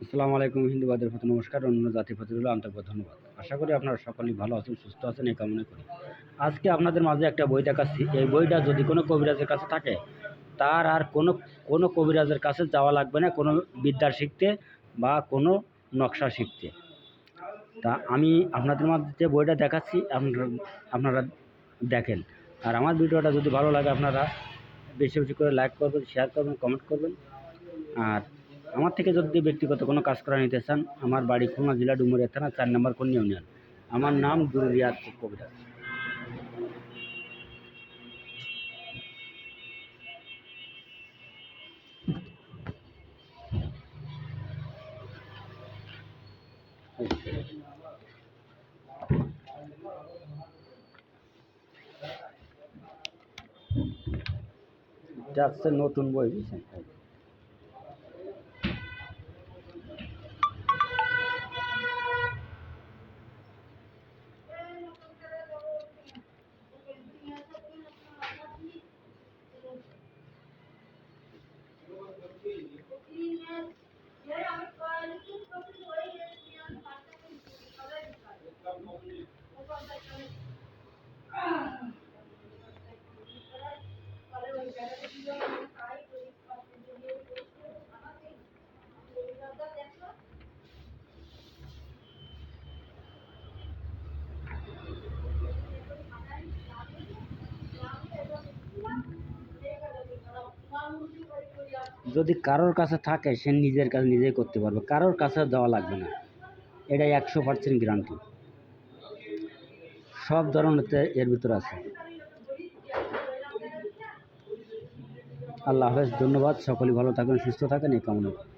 আসসালামু আলাইকুম। হিন্দুবাদের প্রতি নমস্কার, অন্য জাতির প্রতি হলো আন্তরিক ধন্যবাদ। আশা করি আপনারা সকলেই ভালো আছেন, সুস্থ আছেন, এই কামনা করি। আজকে আপনাদের মাঝে একটা বই দেখাচ্ছি। এই বইটা যদি কোনো কবিরাজের কাছে থাকে, তার আর কোনো কবিরাজের কাছে যাওয়া লাগবে না কোনো বিদ্যা শিখতে বা কোনো নকশা শিখতে। তা আমি আপনাদের মাঝে যে বইটা দেখাচ্ছি আপনারা দেখেন। আর আমার ভিডিওটা যদি ভালো লাগে আপনারা বেশি বেশি করে লাইক করবেন, শেয়ার করবেন, কমেন্ট করবেন। আর আমার থেকে যদি ব্যক্তিগত কোনো কাজ করা নিতে চান, আমার বাড়ি খুলনা জেলা ডুমুরিয়া থানা 4 নম্বর কোন ইউনিয়ন। আমার নাম দুরুরিয়াত কবিরাজ। এটা হচ্ছে নতুন বই, বুঝছেন। যদি কারোর কাছে থাকে সে নিজের কাজ নিজেই করতে পারবে, কারোর কাছে দেওয়া লাগবে না। এটা 100% গ্যারান্টি। সব ধরনের এর ভিতরে আছে। আল্লাহ হাফেজ, ধন্যবাদ। সকলেই ভালো থাকেন, সুস্থ থাকেন, এই কামনা করি।